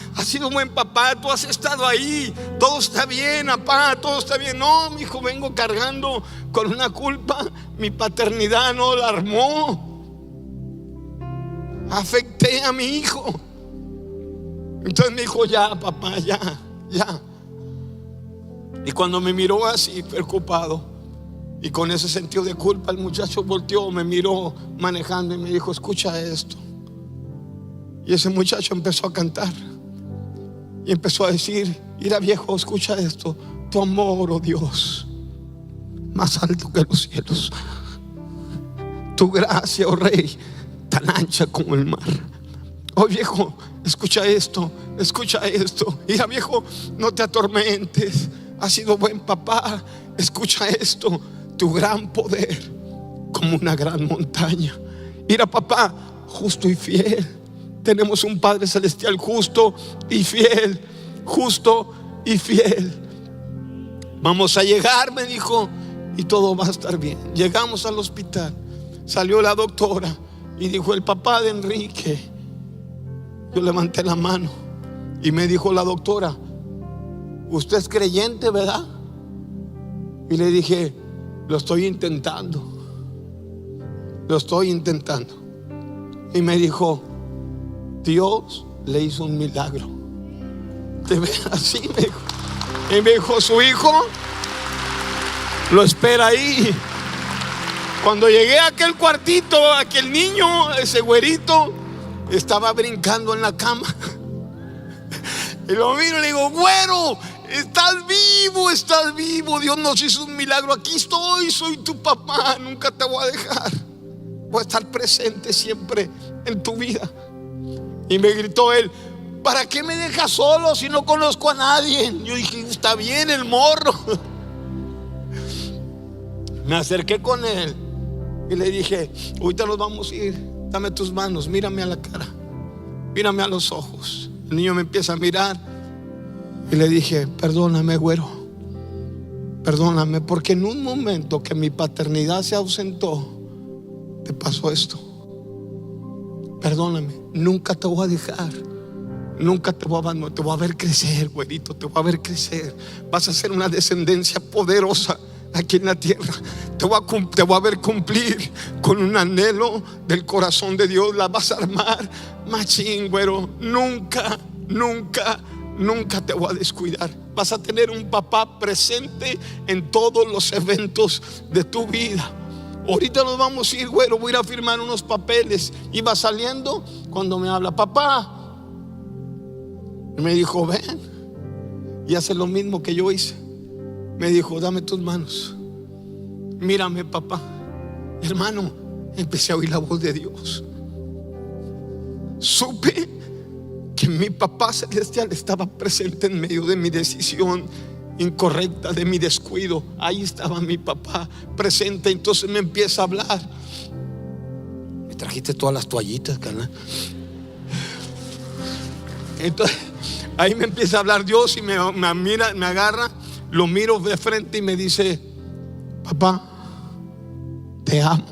tú has estado ahí, todo está bien, papá, todo está bien. No, mi hijo, vengo cargando con una culpa. Mi paternidad no la armó, afecté a mi hijo. Entonces me dijo: ya, papá, ya. Y cuando me miró así, preocupado y con ese sentido de culpa, el muchacho volteó, me miró manejando y me dijo: escucha esto. Y ese muchacho empezó a cantar y empezó a decir: mira, viejo, escucha esto. Tu amor, oh Dios, más alto que los cielos. Tu gracia, oh Rey, tan ancha como el mar. Oh viejo, escucha esto. Mira, viejo, no te atormentes. Has sido buen papá. Escucha esto. Tu gran poder como una gran montaña. Mira, papá, justo y fiel. Tenemos un Padre Celestial justo y fiel. Justo y fiel. Vamos a llegar, me dijo, y todo va a estar bien. Llegamos al hospital. Salió la doctora y dijo: el papá de Enrique. Yo levanté la mano y me dijo la doctora: ¿usted es creyente, verdad? Y le dije: lo estoy intentando. Y me dijo: Dios le hizo un milagro. ¿Te ves así? Me dijo. Y me dijo: su hijo lo espera ahí. Cuando llegué a aquel cuartito, aquel niño, ese güerito, estaba brincando en la cama. Y lo miro y le digo: güero, estás vivo, Dios nos hizo un milagro. Aquí estoy, soy tu papá, nunca te voy a dejar. Voy a estar presente siempre en tu vida. Y me gritó él: ¿para qué me dejas solo si no conozco a nadie? Yo dije: está bien el morro. Me acerqué con él y le dije: ahorita nos vamos a ir. Dame tus manos, mírame a la cara, mírame a los ojos. El niño me empieza a mirar y le dije: perdóname, güero, perdóname, porque en un momento que mi paternidad se ausentó, te pasó esto. Perdóname, nunca te voy a dejar, nunca te voy a abandonar. Te voy a ver crecer, güerito, te voy a ver crecer. Vas a ser una descendencia poderosa aquí en la tierra. Te voy a ver cumplir con un anhelo del corazón de Dios. La vas a armar machín, güero. Nunca te voy a descuidar. Vas a tener un papá presente en todos los eventos de tu vida. Ahorita nos vamos a ir, güero, voy a ir a firmar unos papeles. Iba saliendo cuando me habla: papá. Y me dijo: ven. Y hace lo mismo que yo hice. Me dijo: dame tus manos, mírame, papá. Hermano, empecé a oír la voz de Dios. Supe que mi papá celestial estaba presente en medio de mi decisión incorrecta, de mi descuido. Ahí estaba mi papá presente. Entonces me empieza a hablar: me trajiste todas las toallitas, carnal. Entonces ahí me empieza a hablar Dios y me mira, me agarra. Lo miro de frente y me dice: papá, te amo.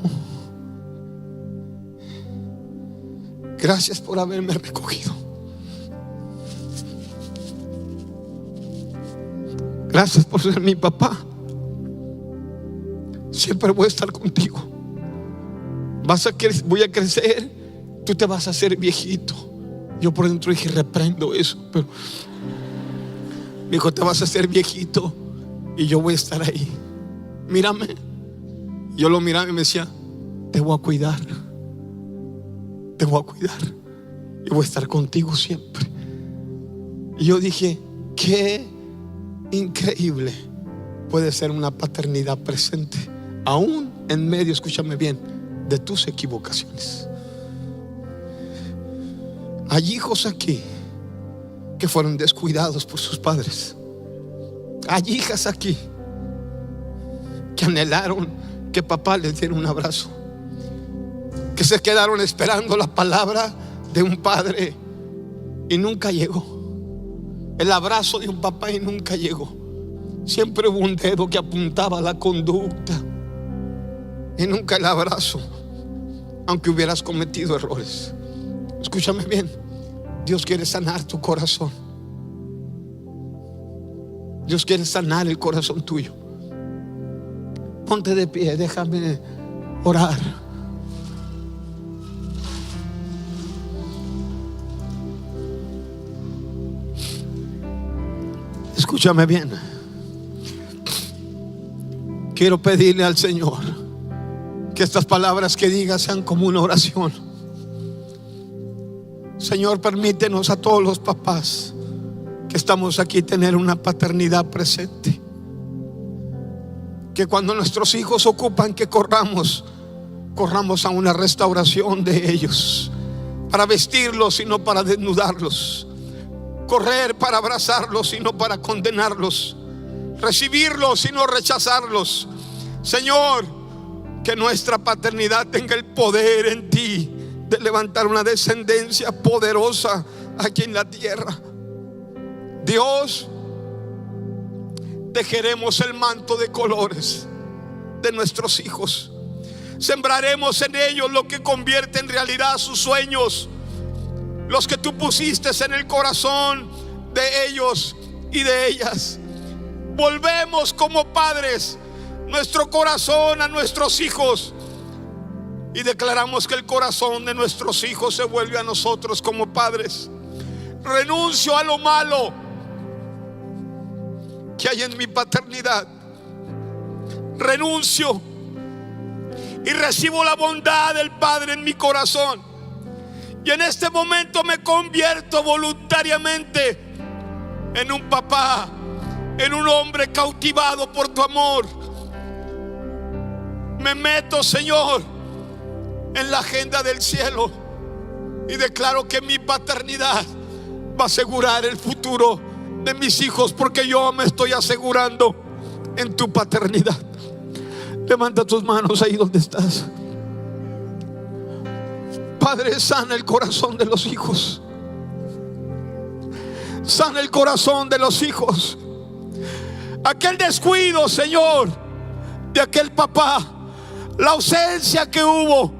Gracias por haberme recogido. Gracias por ser mi papá. Siempre voy a estar contigo. Voy a crecer. Tú te vas a hacer viejito. Yo por dentro dije: reprendo eso, pero me dijo: te vas a hacer viejito y yo voy a estar ahí. Mírame. Yo lo miraba y me decía: te voy a cuidar. Te voy a cuidar y voy a estar contigo siempre. Y yo dije: qué increíble puede ser una paternidad presente, aún en medio, escúchame bien, de tus equivocaciones. Hay hijos aquí que fueron descuidados por sus padres. Hay hijas aquí que anhelaron que papá les diera un abrazo, que se quedaron esperando la palabra de un padre y nunca llegó. El abrazo de un papá y nunca llegó. Siempre hubo un dedo que apuntaba a la conducta y nunca el abrazo, aunque hubieras cometido errores. Escúchame bien, Dios quiere sanar tu corazón. Dios quiere sanar el corazón tuyo. Ponte de pie, déjame orar. Escúchame bien. Quiero pedirle al Señor que estas palabras que diga sean como una oración. Señor, permítenos a todos los papás que estamos aquí tener una paternidad presente. Que cuando nuestros hijos ocupan que corramos a una restauración de ellos, para vestirlos y no para desnudarlos, correr para abrazarlos y no para condenarlos, recibirlos y no rechazarlos. Señor, que nuestra paternidad tenga el poder en ti de levantar una descendencia poderosa aquí en la tierra. Dios, tejeremos el manto de colores de nuestros hijos. Sembraremos en ellos lo que convierte en realidad sus sueños, los que tú pusiste en el corazón de ellos y de ellas. Volvemos como padres nuestro corazón a nuestros hijos y declaramos que el corazón de nuestros hijos se vuelve a nosotros como padres. Renuncio a lo malo que hay en mi paternidad. Renuncio y recibo la bondad del Padre en mi corazón. Y en este momento me convierto voluntariamente en un papá, en un hombre cautivado por tu amor. Me meto, Señor, en la agenda del cielo y declaro que mi paternidad va a asegurar el futuro de mis hijos, porque yo me estoy asegurando en tu paternidad. Levanta tus manos ahí donde estás. Padre, sana el corazón de los hijos. Sana el corazón de los hijos. Aquel descuido, Señor, de aquel papá, la ausencia que hubo,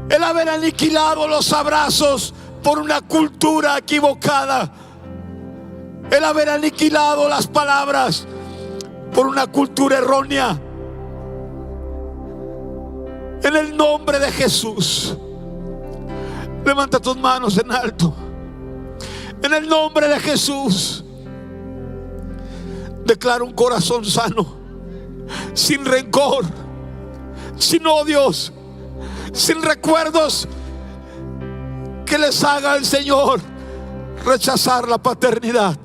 el haber aniquilado los abrazos por una cultura equivocada, el haber aniquilado las palabras por una cultura errónea. En el nombre de Jesús, levanta tus manos en alto. En el nombre de Jesús, declaro un corazón sano, sin rencor, sin odios, sin recuerdos que les haga el Señor rechazar la paternidad.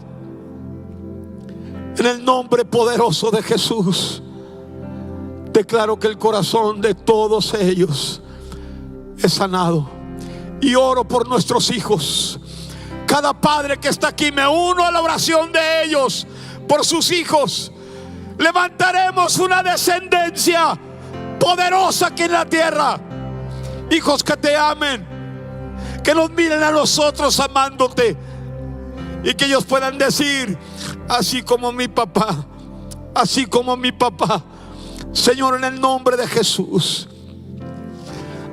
En el nombre poderoso de Jesús, declaro que el corazón de todos ellos es sanado. Y oro por nuestros hijos. Cada padre que está aquí, me uno a la oración de ellos por sus hijos. Levantaremos una descendencia poderosa aquí en la tierra. Hijos que te amen, que nos miren a nosotros amándote, y que ellos puedan decir: así como mi papá, así como mi papá. Señor, en el nombre de Jesús,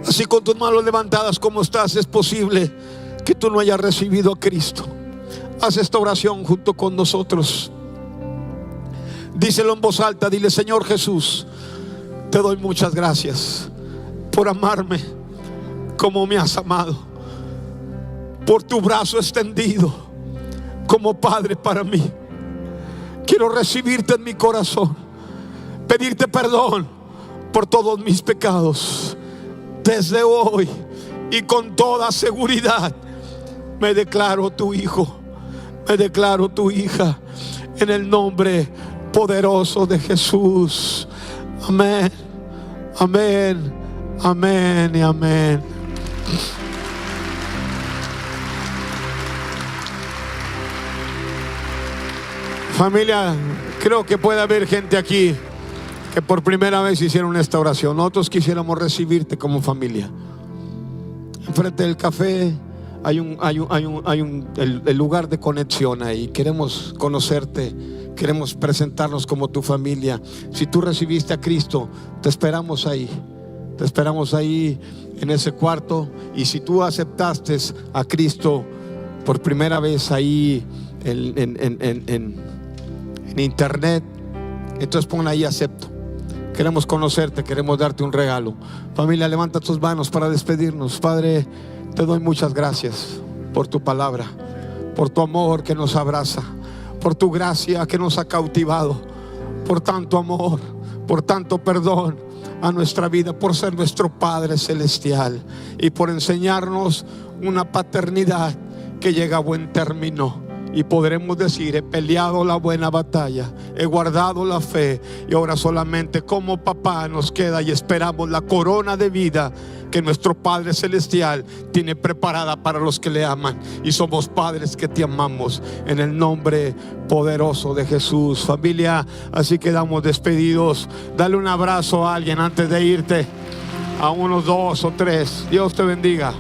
así con tus manos levantadas como estás, es posible que tú no hayas recibido a Cristo. Haz esta oración junto con nosotros. Díselo en voz alta, dile: Señor Jesús, te doy muchas gracias por amarme como me has amado, por tu brazo extendido como Padre para mí. Quiero recibirte en mi corazón, pedirte perdón por todos mis pecados. Desde hoy y con toda seguridad me declaro tu hijo, me declaro tu hija, en el nombre poderoso de Jesús. Amén, amén, amén y amén. Familia, creo que puede haber gente aquí que por primera vez hicieron esta oración. Nosotros quisiéramos recibirte como familia. Enfrente del café hay el lugar de conexión ahí. Queremos conocerte Queremos presentarnos como tu familia. Si tú recibiste a Cristo, te esperamos ahí. Te esperamos ahí en ese cuarto. Y si tú aceptaste a Cristo por primera vez ahí en internet, entonces pon ahí acepto. Queremos conocerte, queremos darte un regalo. Familia, levanta tus manos para despedirnos. Padre, te doy muchas gracias por tu palabra, por tu amor que nos abraza, por tu gracia que nos ha cautivado, por tanto amor, por tanto perdón a nuestra vida, por ser nuestro Padre Celestial y por enseñarnos una paternidad que llega a buen término. Y podremos decir: he peleado la buena batalla, he guardado la fe, y ahora solamente como papá nos queda y esperamos la corona de vida que nuestro Padre Celestial tiene preparada para los que le aman. Y somos padres que te amamos en el nombre poderoso de Jesús. Familia, así quedamos despedidos. Dale un abrazo a alguien antes de irte, a unos 2 o 3. Dios te bendiga.